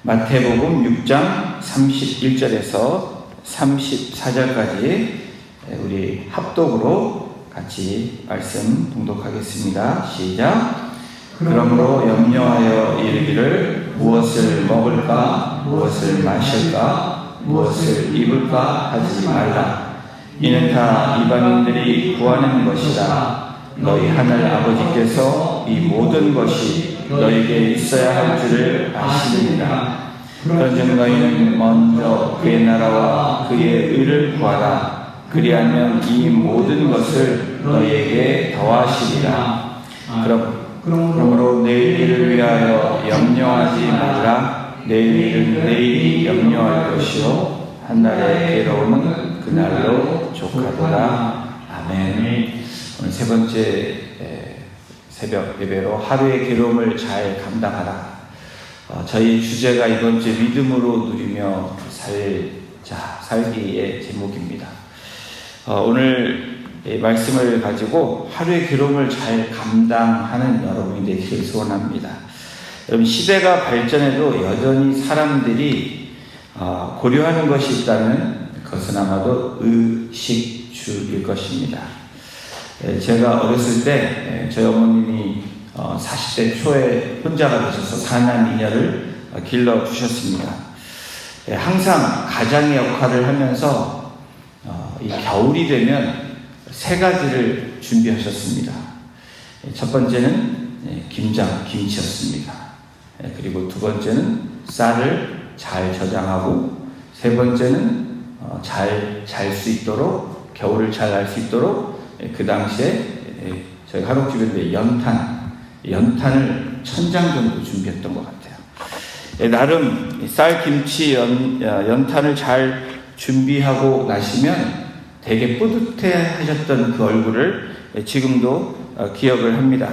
마태복음 6장 31절에서 34절까지 우리 합독으로 같이 말씀 봉독하겠습니다. 시작. 그러므로 염려하여 이르기를 무엇을 먹을까, 무엇을 마실까, 무엇을 입을까 하지 말라. 이는 다 이방인들이 구하는 것이다. 너희 하늘 아버지께서 이 모든 것이 너에게 있어야 할 줄을 아시느니라. 그런즉 너희는 먼저 그의 나라와 그의 의를 구하라. 그리하면 이 모든 것을 너희에게 더하시리라. 그러므로 내일 일을 위하여 염려하지 말라. 내일 일은 내일이 염려할 것이요 한날의 괴로움은 그날로 족하도다. 아멘. 오늘 세 번째 새벽 예배로 하루의 괴로움을 잘 감당하라. 저희 주제가 이번 주 믿음으로 누리며 살기의 제목입니다. 오늘 말씀을 가지고 하루의 괴로움을 잘 감당하는 여러분이 되기를 소원합니다. 여러분, 시대가 발전해도 여전히 사람들이 고려하는 것이 있다면 그것은 아마도 의식주일 것입니다. 제가 어렸을 때 저희 어머님이 40대 초에 혼자가 되셔서 사남이녀를 길러주셨습니다. 항상 가장의 역할을 하면서 이 겨울이 되면 세 가지를 준비하셨습니다. 첫 번째는 김치였습니다. 그리고 두 번째는 쌀을 잘 저장하고, 세 번째는 잘 잘 수 있도록, 겨울을 잘 날 수 있도록 그 당시에 저희 한옥집인데 연탄을 1000장 정도 준비했던 것 같아요. 나름 쌀, 김치, 연탄을 잘 준비하고 나시면 되게 뿌듯해 하셨던 그 얼굴을 지금도 기억을 합니다.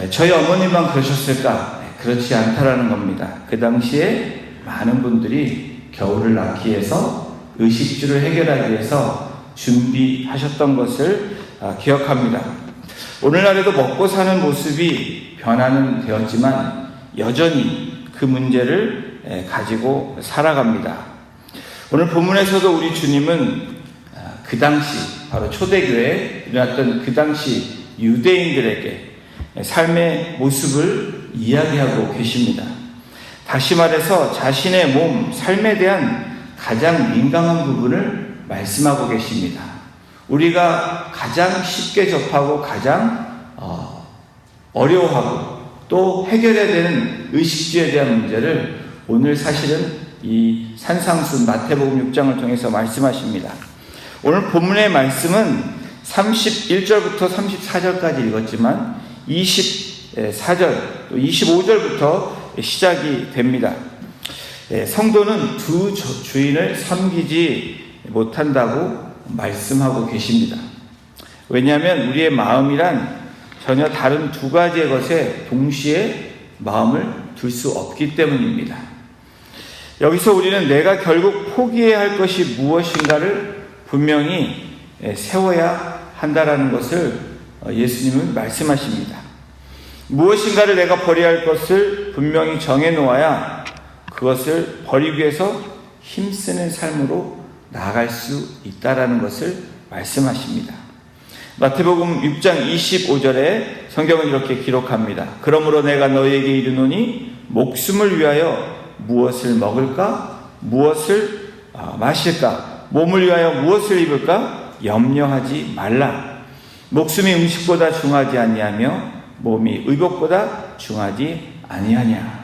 저희 어머니만 그러셨을까? 그렇지 않다라는 겁니다. 그 당시에 많은 분들이 겨울을 낳기 위해서, 의식주를 해결하기 위해서 준비하셨던 것을 기억합니다. 오늘날에도 먹고 사는 모습이 변화는 되었지만 여전히 그 문제를 가지고 살아갑니다. 오늘 본문에서도 우리 주님은 그 당시 바로 초대교회에 일어났던 그 당시 유대인들에게 삶의 모습을 이야기하고 계십니다. 다시 말해서 자신의 몸, 삶에 대한 가장 민감한 부분을 말씀하고 계십니다. 우리가 가장 쉽게 접하고 가장 어려워하고 또 해결해야 되는 의식주에 대한 문제를 오늘 사실은 이 산상순 마태복음 6장을 통해서 말씀하십니다. 오늘 본문의 말씀은 31절부터 34절까지 읽었지만 24절 또 25절부터 시작이 됩니다. 성도는 두 주인을 섬기지 못한다고 말씀하고 계십니다. 왜냐하면 우리의 마음이란 전혀 다른 두 가지의 것에 동시에 마음을 둘 수 없기 때문입니다. 여기서 우리는 내가 결국 포기해야 할 것이 무엇인가를 분명히 세워야 한다라는 것을 예수님은 말씀하십니다. 무엇인가를 내가 버려야 할 것을 분명히 정해놓아야 그것을 버리기 위해서 힘쓰는 삶으로 나아갈 수 있다라는 것을 말씀하십니다. 마태복음 6장 25절에 성경은 이렇게 기록합니다. 그러므로 내가 너희에게 이르노니 목숨을 위하여 무엇을 먹을까, 무엇을 마실까, 몸을 위하여 무엇을 입을까 염려하지 말라. 목숨이 음식보다 중하지 아니하며 몸이 의복보다 중하지 아니하냐.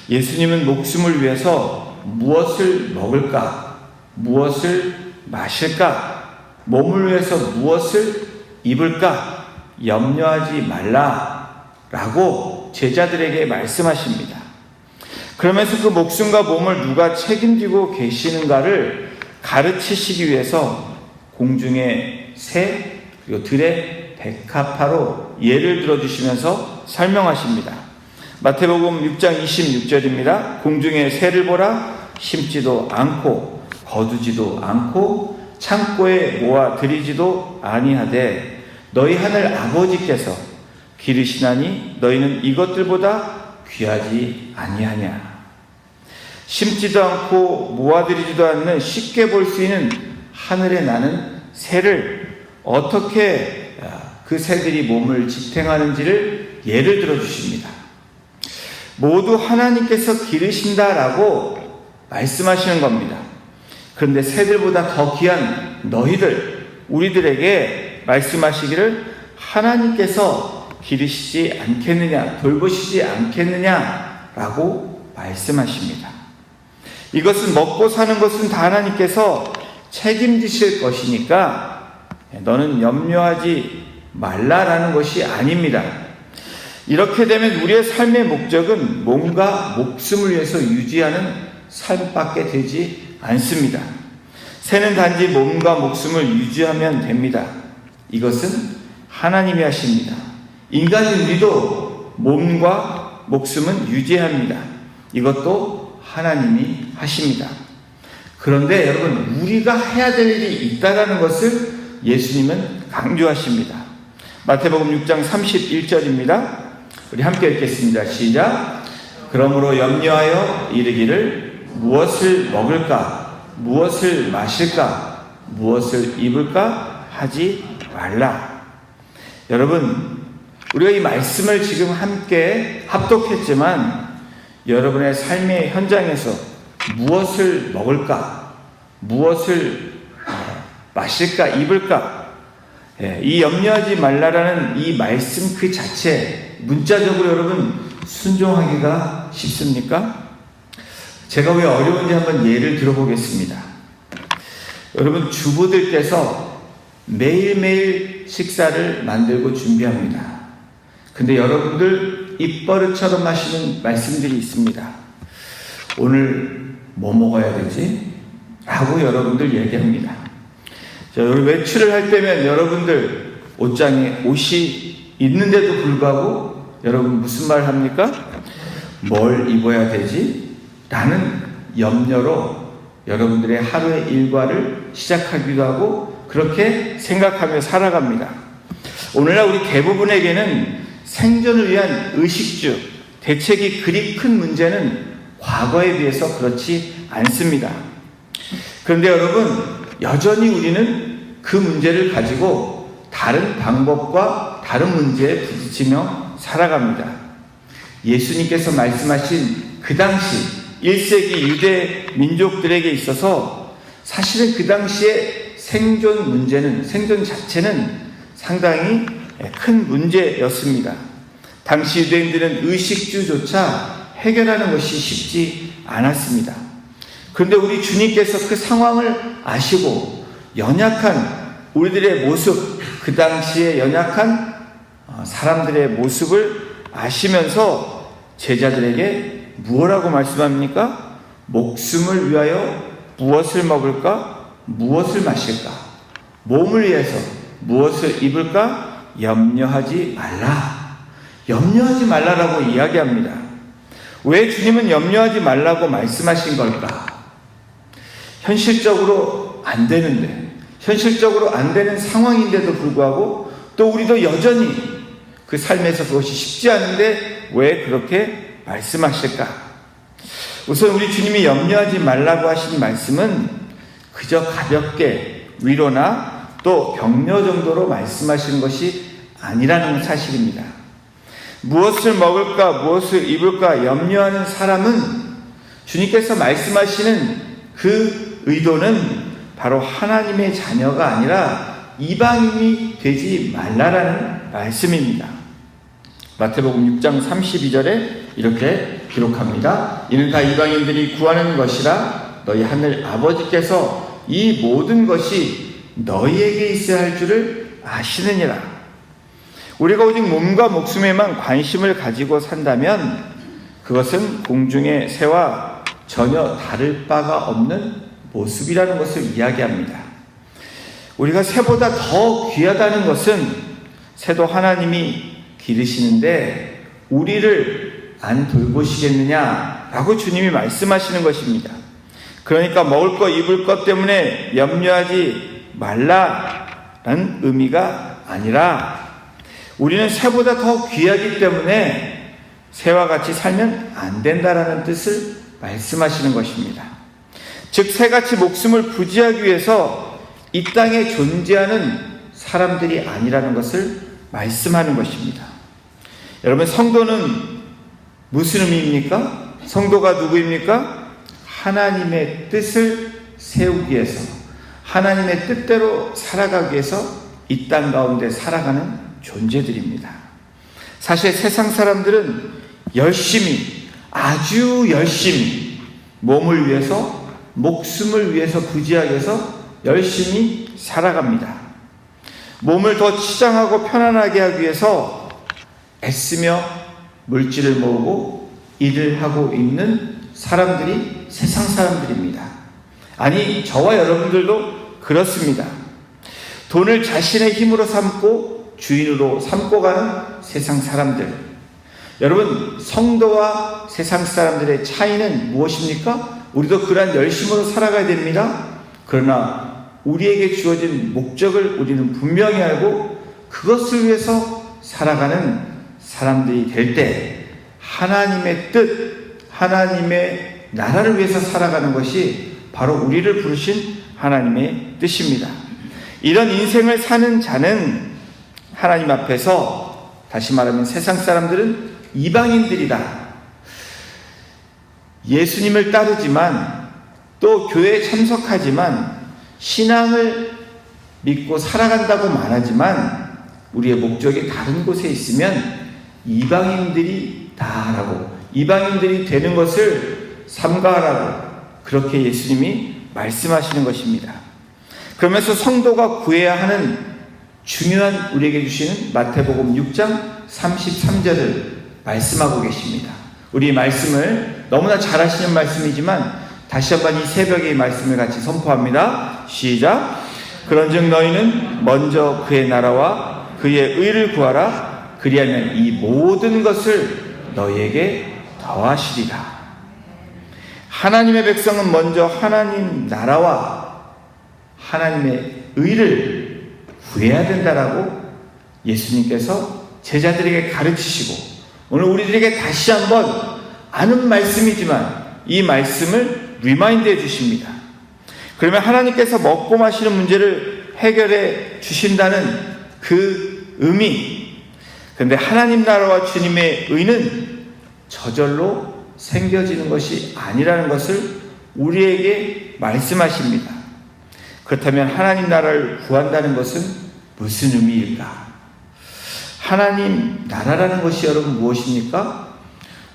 예수님은 목숨을 위해서 무엇을 먹을까, 무엇을 마실까, 몸을 위해서 무엇을 입을까 염려하지 말라라고 제자들에게 말씀하십니다. 그러면서 그 목숨과 몸을 누가 책임지고 계시는가를 가르치시기 위해서 공중의 새 그리고 들의 백합화로 예를 들어주시면서 설명하십니다. 마태복음 6장 26절입니다. 공중의 새를 보라. 심지도 않고 거두지도 않고 창고에 모아 들이지도 아니하되 너희 하늘 아버지께서 기르시나니 너희는 이것들보다 귀하지 아니하냐. 심지도 않고 모아들이지도 않는 쉽게 볼 수 있는 하늘에 나는 새를 어떻게 그 새들이 몸을 지탱하는지를 예를 들어 주십니다. 모두 하나님께서 기르신다라고 말씀하시는 겁니다. 그런데 새들보다 더 귀한 너희들, 우리들에게 말씀하시기를 하나님께서 기르시지 않겠느냐, 돌보시지 않겠느냐라고 말씀하십니다. 이것은 먹고 사는 것은 다 하나님께서 책임지실 것이니까 너는 염려하지 말라라는 것이 아닙니다. 이렇게 되면 우리의 삶의 목적은 몸과 목숨을 위해서 유지하는 삶밖에 되지 않습니다. 새는 단지 몸과 목숨을 유지하면 됩니다. 이것은 하나님이 하십니다. 인간인 우리도 몸과 목숨은 유지합니다. 이것도 하나님이 하십니다. 그런데 여러분, 우리가 해야 될 일이 있다는 것을 예수님은 강조하십니다. 마태복음 6장 31절입니다. 우리 함께 읽겠습니다. 시작. 그러므로 염려하여 이르기를 무엇을 먹을까, 무엇을 마실까, 무엇을 입을까 하지 말라. 여러분, 우리가 이 말씀을 지금 함께 합독했지만 여러분의 삶의 현장에서 무엇을 먹을까, 무엇을 마실까, 입을까, 이 염려하지 말라라는 이 말씀 그 자체 문자적으로 여러분 순종하기가 쉽습니까? 제가 왜 어려운지 한번 예를 들어보겠습니다. 여러분, 주부들께서 매일매일 식사를 만들고 준비합니다. 근데 여러분들 입버릇처럼 하시는 말씀들이 있습니다. 오늘 뭐 먹어야 되지? 라고 여러분들 얘기합니다. 자, 외출을 할 때면 여러분들 옷장에 옷이 있는데도 불구하고 여러분 무슨 말 합니까? 뭘 입어야 되지? 라는 염려로 여러분들의 하루의 일과를 시작하기도 하고 그렇게 생각하며 살아갑니다. 오늘날 우리 대부분에게는 생존을 위한 의식주, 대책이 그리 큰 문제는 과거에 비해서 그렇지 않습니다. 그런데 여러분, 여전히 우리는 그 문제를 가지고 다른 방법과 다른 문제에 부딪히며 살아갑니다. 예수님께서 말씀하신 그 당시 1세기 유대 민족들에게 있어서 사실은 그 당시에 생존 문제는, 생존 자체는 상당히 큰 문제였습니다. 당시 유대인들은 의식주조차 해결하는 것이 쉽지 않았습니다. 그런데 우리 주님께서 그 상황을 아시고 연약한 우리들의 모습, 그 당시에 연약한 사람들의 모습을 아시면서 제자들에게 무엇이라고 말씀합니까? 목숨을 위하여 무엇을 먹을까? 무엇을 마실까? 몸을 위해서 무엇을 입을까? 염려하지 말라. 염려하지 말라라고 이야기합니다. 왜 주님은 염려하지 말라고 말씀하신 걸까? 현실적으로 안 되는데, 현실적으로 안 되는 상황인데도 불구하고 또 우리도 여전히 그 삶에서 그것이 쉽지 않은데 왜 그렇게 말씀하실까? 우선 우리 주님이 염려하지 말라고 하신 말씀은 그저 가볍게 위로나 또 격려 정도로 말씀하시는 것이 아니라는 사실입니다. 무엇을 먹을까, 무엇을 입을까 염려하는 사람은 주님께서 말씀하시는 그 의도는 바로 하나님의 자녀가 아니라 이방인이 되지 말라라는 말씀입니다. 마태복음 6장 32절에 이렇게 기록합니다. 이는 다 이방인들이 구하는 것이라 너희 하늘 아버지께서 이 모든 것이 너희에게 있어야 할 줄을 아시느니라. 우리가 오직 몸과 목숨에만 관심을 가지고 산다면 그것은 공중의 새와 전혀 다를 바가 없는 모습이라는 것을 이야기합니다. 우리가 새보다 더 귀하다는 것은 새도 하나님이 기르시는데 우리를 안 돌보시겠느냐라고 주님이 말씀하시는 것입니다. 그러니까 먹을 것, 입을 것 때문에 염려하지 말라라는 의미가 아니라 우리는 새보다 더 귀하기 때문에 새와 같이 살면 안 된다라는 뜻을 말씀하시는 것입니다. 즉 새같이 목숨을 부지하기 위해서 이 땅에 존재하는 사람들이 아니라는 것을 말씀하는 것입니다. 여러분, 성도는 무슨 의미입니까? 성도가 누구입니까? 하나님의 뜻을 세우기 위해서, 하나님의 뜻대로 살아가기 위해서 이 땅 가운데 살아가는 존재들입니다. 사실 세상 사람들은 열심히, 아주 열심히 몸을 위해서, 목숨을 위해서, 부지하기 위해서 열심히 살아갑니다. 몸을 더 치장하고 편안하게 하기 위해서 애쓰며 물질을 모으고 일을 하고 있는 사람들이 세상 사람들입니다. 아니, 저와 여러분들도 그렇습니다. 돈을 자신의 힘으로 삼고 주인으로 삼고 가는 세상 사람들. 여러분, 성도와 세상 사람들의 차이는 무엇입니까? 우리도 그러한 열심으로 살아가야 됩니다. 그러나 우리에게 주어진 목적을 우리는 분명히 알고 그것을 위해서 살아가는 사람들이 될 때 하나님의 뜻, 하나님의 나라를 위해서 살아가는 것이 바로 우리를 부르신 하나님의 뜻입니다. 이런 인생을 사는 자는 하나님 앞에서, 다시 말하면 세상 사람들은 이방인들이다. 예수님을 따르지만 또 교회에 참석하지만 신앙을 믿고 살아간다고 말하지만 우리의 목적이 다른 곳에 있으면 이방인들이다라고, 이방인들이 되는 것을 삼가하라고 그렇게 예수님이 말씀하시는 것입니다. 그러면서 성도가 구해야 하는 중요한 우리에게 주시는 마태복음 6장 33절을 말씀하고 계십니다. 우리 말씀을 너무나 잘 아시는 말씀이지만 다시 한번 이 새벽에 이 말씀을 같이 선포합니다. 시작. 그런즉 너희는 먼저 그의 나라와 그의 의를 구하라. 그리하면 이 모든 것을 너희에게 더하시리라. 하나님의 백성은 먼저 하나님 나라와 하나님의 의를 구해야 된다라고 예수님께서 제자들에게 가르치시고, 오늘 우리들에게 다시 한번 아는 말씀이지만 이 말씀을 리마인드 해 주십니다. 그러면 하나님께서 먹고 마시는 문제를 해결해 주신다는 그 의미. 그런데 하나님 나라와 주님의 의는 저절로 생겨지는 것이 아니라는 것을 우리에게 말씀하십니다. 그렇다면 하나님 나라를 구한다는 것은 무슨 의미일까? 하나님 나라라는 것이 여러분 무엇입니까?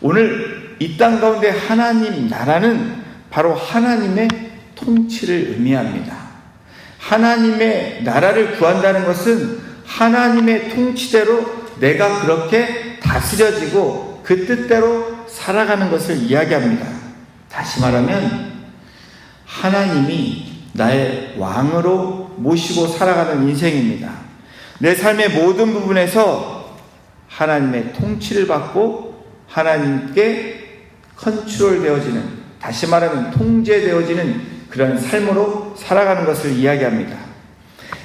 오늘 이 땅 가운데 하나님 나라는 바로 하나님의 통치를 의미합니다. 하나님의 나라를 구한다는 것은 하나님의 통치대로 내가 그렇게 다스려지고 그 뜻대로 살아가는 것을 이야기합니다. 다시 말하면 하나님이 나의 왕으로 모시고 살아가는 인생입니다. 내 삶의 모든 부분에서 하나님의 통치를 받고 하나님께 컨트롤 되어지는, 다시 말하면 통제되어지는 그런 삶으로 살아가는 것을 이야기합니다.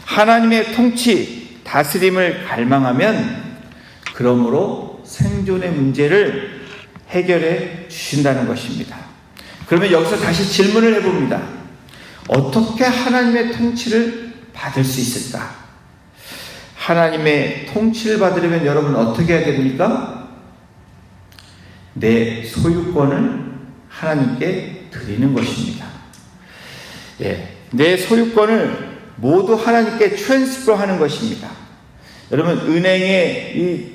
하나님의 통치, 다스림을 갈망하면 그러므로 생존의 문제를 해결해 주신다는 것입니다. 그러면 여기서 다시 질문을 해봅니다. 어떻게 하나님의 통치를 받을 수 있을까? 하나님의 통치를 받으려면 여러분 어떻게 해야 됩니까? 내 소유권을 하나님께 드리는 것입니다. 내 소유권을 모두 하나님께 트랜스퍼 하는 것입니다. 여러분, 은행에 이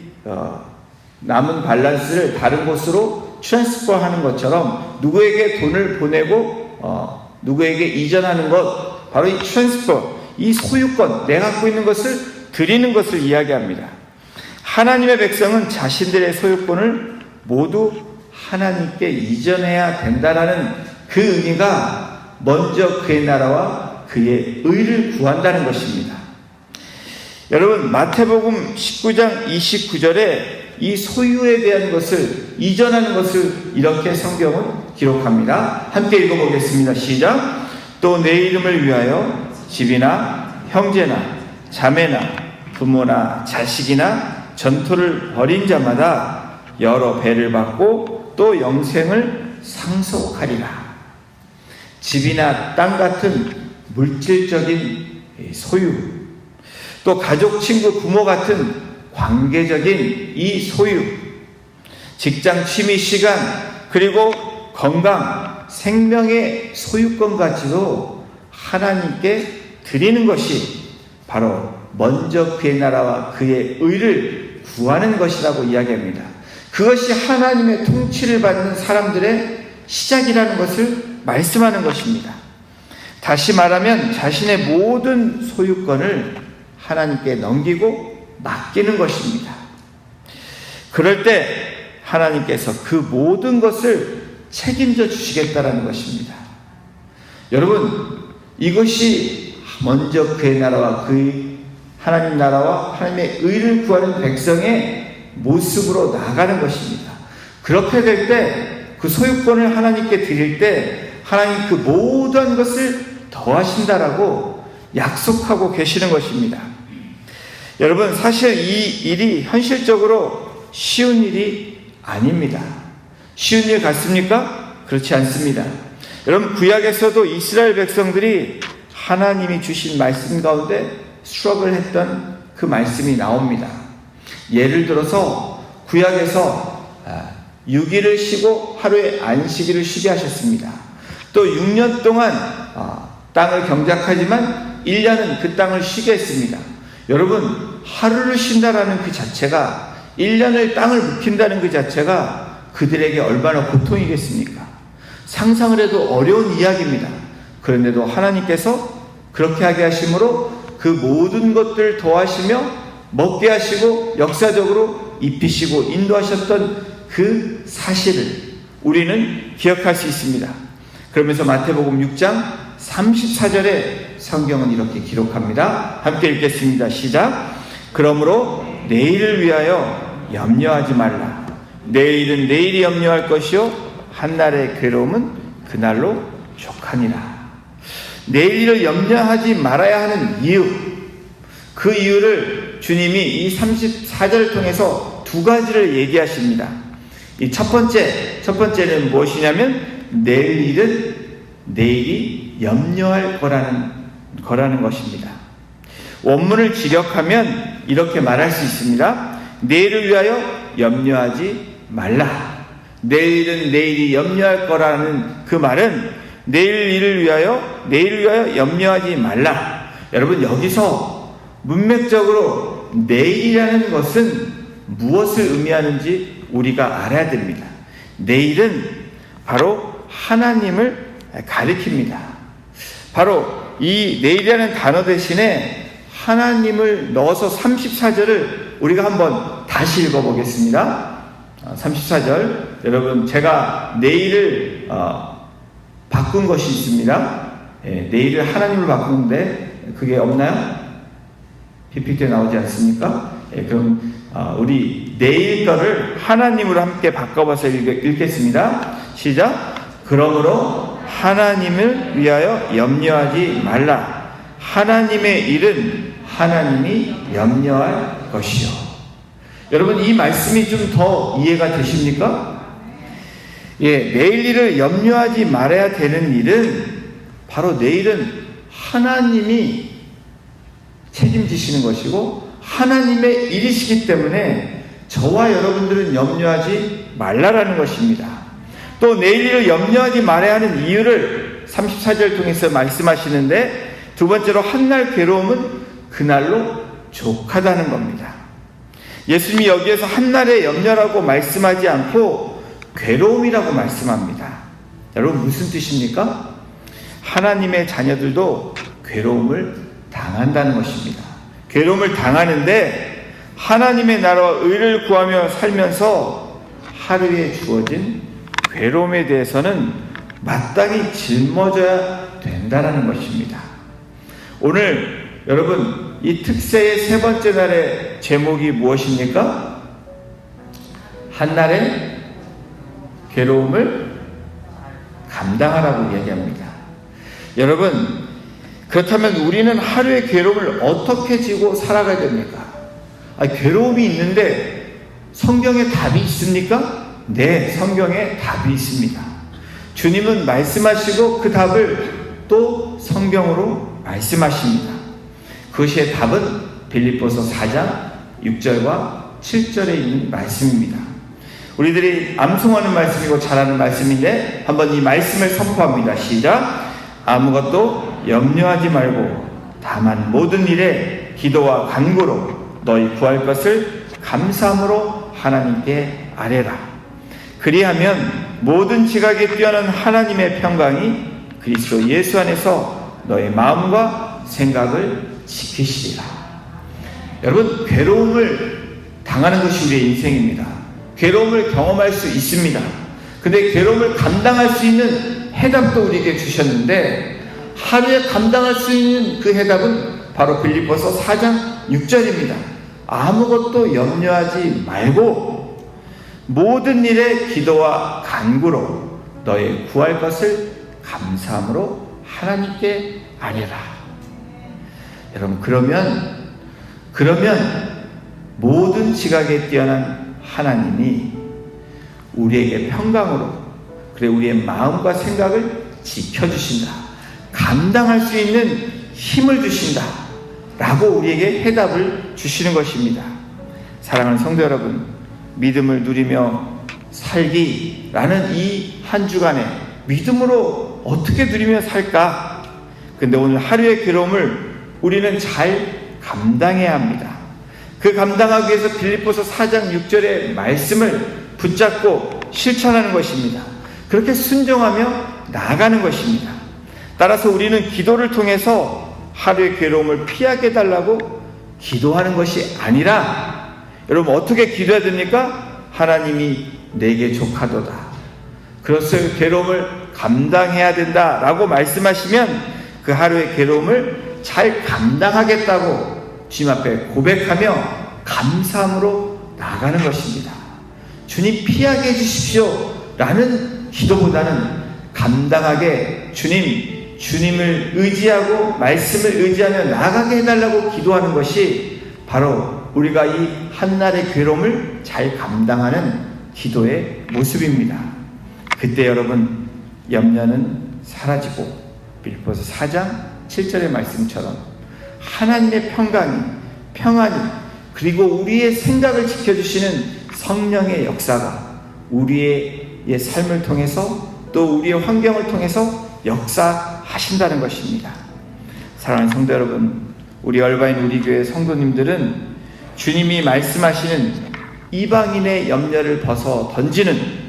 남은 밸런스를 다른 곳으로 트랜스퍼 하는 것처럼 누구에게 돈을 보내고 누구에게 이전하는 것, 바로 이 트랜스퍼, 이 소유권, 내가 갖고 있는 것을 드리는 것을 이야기합니다. 하나님의 백성은 자신들의 소유권을 모두 하나님께 이전해야 된다라는 그 의미가 먼저 그의 나라와 그의 의를 구한다는 것입니다. 여러분, 마태복음 19장 29절에 이 소유에 대한 것을, 이전하는 것을 이렇게 성경은 기록합니다. 함께 읽어보겠습니다. 시작. 또 내 이름을 위하여 집이나 형제나 자매나 부모나 자식이나 전토를 벌인 자마다 여러 배를 받고 또 영생을 상속하리라. 집이나 땅 같은 물질적인 소유, 또 가족, 친구, 부모 같은 관계적인 이 소유, 직장, 취미, 시간, 그리고 건강, 생명의 소유권까지도 하나님께 드리는 것이 바로 먼저 그의 나라와 그의 의를 구하는 것이라고 이야기합니다. 그것이 하나님의 통치를 받는 사람들의 시작이라는 것을 말씀하는 것입니다. 다시 말하면 자신의 모든 소유권을 하나님께 넘기고 맡기는 것입니다. 그럴 때 하나님께서 그 모든 것을 책임져 주시겠다라는 것입니다. 여러분, 이것이 먼저 그의 나라와 그 하나님 나라와 하나님의 의를 구하는 백성의 모습으로 나아가는 것입니다. 그렇게 될 때 그 소유권을 하나님께 드릴 때 하나님 그 모든 것을 더하신다라고 약속하고 계시는 것입니다. 여러분, 사실 이 일이 현실적으로 쉬운 일이 아닙니다. 쉬운 일 같습니까? 그렇지 않습니다. 여러분, 구약에서도 이스라엘 백성들이 하나님이 주신 말씀 가운데 수락을 했던 그 말씀이 나옵니다. 예를 들어서 구약에서 6일을 쉬고 하루에 안식일을 쉬게 하셨습니다. 또 6년 동안 땅을 경작하지만 1년은 그 땅을 쉬게 했습니다. 여러분, 하루를 쉰다라는 그 자체가, 1년을 땅을 묵힌다는 그 자체가 그들에게 얼마나 고통이겠습니까? 상상을 해도 어려운 이야기입니다. 그런데도 하나님께서 그렇게 하게 하심으로 그 모든 것들을 더하시며 먹게 하시고 역사적으로 입히시고 인도하셨던 그 사실을 우리는 기억할 수 있습니다. 그러면서 마태복음 6장 34절에 성경은 이렇게 기록합니다. 함께 읽겠습니다. 시작. 그러므로 내일을 위하여 염려하지 말라. 내일은 내일이 염려할 것이요 한날의 괴로움은 그날로 족하니라. 내일을 염려하지 말아야 하는 이유, 그 이유를 주님이 이 34절을 통해서 두 가지를 얘기하십니다. 이 첫 번째는 무엇이냐면 내일 일은 내일이 염려할 거라는 것입니다. 원문을 직역하면 이렇게 말할 수 있습니다. 내일을 위하여 염려하지 말라. 내일은 내일이 염려할 거라는 그 말은 내일을 위하여 염려하지 말라. 여러분, 여기서 문맥적으로 내일이라는 것은 무엇을 의미하는지 우리가 알아야 됩니다. 내일은 바로 하나님을 가리킵니다. 바로 이 내일이라는 단어 대신에 하나님을 넣어서 34절을 우리가 한번 다시 읽어보겠습니다. 34절, 여러분, 제가 내일을 바꾼 것이 있습니다. 내일을 하나님을 바꾸는데 그게 없나요? PPT에 나오지 않습니까? 그럼 우리 내일 거를 하나님으로 함께 바꿔봐서 읽겠습니다. 시작. 그러므로 하나님을 위하여 염려하지 말라. 하나님의 일은 하나님이 염려할 것이요. 여러분, 이 말씀이 좀 더 이해가 되십니까? 내일 일을 염려하지 말아야 되는 일은 바로 내일은 하나님이 책임지시는 것이고 하나님의 일이시기 때문에 저와 여러분들은 염려하지 말라라는 것입니다. 또 내일 일을 염려하지 말아야 하는 이유를 34절 통해서 말씀하시는데, 두 번째로 한날 괴로움은 그날로 족하다는 겁니다. 예수님이 여기에서 한날의 염려라고 말씀하지 않고 괴로움이라고 말씀합니다. 여러분, 무슨 뜻입니까? 하나님의 자녀들도 괴로움을 당한다는 것입니다. 괴로움을 당하는데 하나님의 나라와 의를 구하며 살면서 하루에 주어진 괴로움에 대해서는 마땅히 짊어져야 된다는 것입니다. 오늘 여러분, 이 특세의 세 번째 날의 제목이 무엇입니까? 한날의 괴로움을 감당하라고 얘기합니다. 여러분, 그렇다면 우리는 하루의 괴로움을 어떻게 지고 살아가야 됩니까? 괴로움이 있는데 성경에 답이 있습니까? 네, 성경에 답이 있습니다. 주님은 말씀하시고 그 답을 또 성경으로 말씀하십니다. 그것의 답은 빌립보서 4장 6절과 7절에 있는 말씀입니다. 우리들이 암송하는 말씀이고 잘 아는 말씀인데 한번 이 말씀을 선포합니다. 시작. 아무것도 염려하지 말고 다만 모든 일에 기도와 간구로 너희 구할 것을 감사함으로 하나님께 아뢰라. 그리하면 모든 지각에 뛰어난 하나님의 평강이 그리스도 예수 안에서 너의 마음과 생각을 지키시리라. 여러분, 괴로움을 당하는 것이 우리의 인생입니다. 괴로움을 경험할 수 있습니다. 근데 괴로움을 감당할 수 있는 해답도 우리에게 주셨는데 하루에 감당할 수 있는 그 해답은 바로 빌립보서 4장 6절입니다. 아무것도 염려하지 말고 모든 일에 기도와 간구로 너의 구할 것을 감사함으로 하나님께 아뢰라. 여러분, 그러면 모든 지각에 뛰어난 하나님이 우리에게 평강으로, 그래 우리의 마음과 생각을 지켜주신다, 감당할 수 있는 힘을 주신다 라고 우리에게 해답을 주시는 것입니다. 사랑하는 성도 여러분, 믿음을 누리며 살기라는 이 한 주간에 믿음으로 어떻게 누리며 살까? 근데 오늘 하루의 괴로움을 우리는 잘 감당해야 합니다. 그 감당하기 위해서 빌립보서 4장 6절의 말씀을 붙잡고 실천하는 것입니다. 그렇게 순종하며 나아가는 것입니다. 따라서 우리는 기도를 통해서 하루의 괴로움을 피하게 해달라고 기도하는 것이 아니라, 여러분 어떻게 기도해야 됩니까? 하나님이 내게 족하도다, 그것을 괴로움을 감당해야 된다라고 말씀하시면 그 하루의 괴로움을 잘 감당하겠다고 주님 앞에 고백하며 감사함으로 나아가는 것입니다. 주님 피하게 해주십시오 라는 기도보다는 감당하게 주님을 의지하고 말씀을 의지하며 나아가게 해달라고 기도하는 것이 바로 우리가 이 한날의 괴로움을 잘 감당하는 기도의 모습입니다. 그때 여러분, 염려는 사라지고 빌립보서 4장 7절의 말씀처럼 하나님의 평안이 그리고 우리의 생각을 지켜주시는 성령의 역사가 우리의 삶을 통해서 또 우리의 환경을 통해서 역사하신다는 것입니다. 사랑하는 성도 여러분, 우리 얼바인 우리 교회 성도님들은 주님이 말씀하시는 이방인의 염려를 벗어 던지는,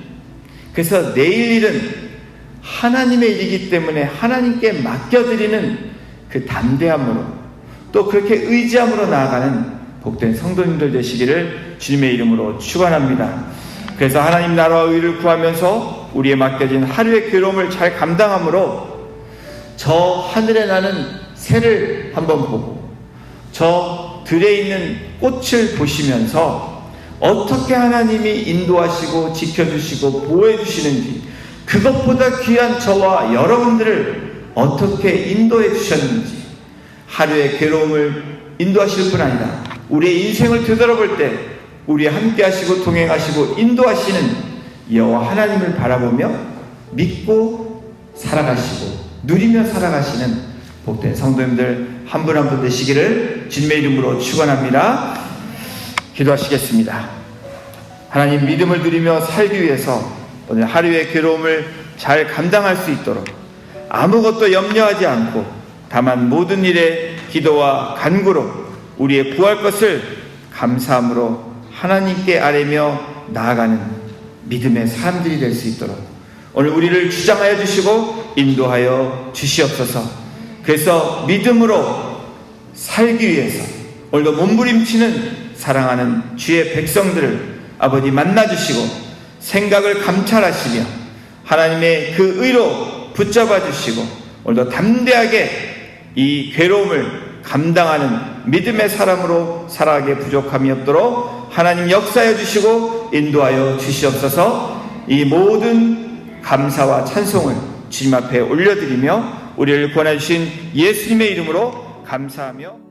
그래서 내일 일은 하나님의 일이기 때문에 하나님께 맡겨드리는 그 담대함으로 또 그렇게 의지함으로 나아가는 복된 성도님들 되시기를 주님의 이름으로 축원합니다. 그래서 하나님 나라와 의를 구하면서 우리에 맡겨진 하루의 괴로움을 잘 감당함으로 저 하늘에 나는 새를 한번 보고 저 들에 있는 꽃을 보시면서 어떻게 하나님이 인도하시고 지켜주시고 보호해주시는지, 그것보다 귀한 저와 여러분들을 어떻게 인도해 주셨는지, 하루의 괴로움을 인도하실 뿐 아니라 우리의 인생을 되돌아볼 때 우리와 함께 하시고 동행하시고 인도하시는 여호와 하나님을 바라보며 믿고 살아가시고 누리며 살아가시는 복된 성도님들 한 분 한 분 되시기를 주님의 이름으로 축원합니다. 기도하시겠습니다. 하나님, 믿음을 누리며 살기 위해서 오늘 하루의 괴로움을 잘 감당할 수 있도록 아무것도 염려하지 않고 다만 모든 일에 기도와 간구로 우리의 구할 것을 감사함으로 하나님께 아뢰며 나아가는 믿음의 사람들이 될 수 있도록 오늘 우리를 주장하여 주시고 인도하여 주시옵소서. 그래서 믿음으로 살기 위해서 오늘도 몸부림치는 사랑하는 주의 백성들을 아버지 만나주시고 생각을 감찰하시며 하나님의 그 의로 붙잡아 주시고 오늘도 담대하게 이 괴로움을 감당하는 믿음의 사람으로 살아가게 부족함이 없도록 하나님 역사해 주시고 인도하여 주시옵소서. 이 모든 감사와 찬송을 주님 앞에 올려드리며 우리를 구원해 주신 예수님의 이름으로 감사하며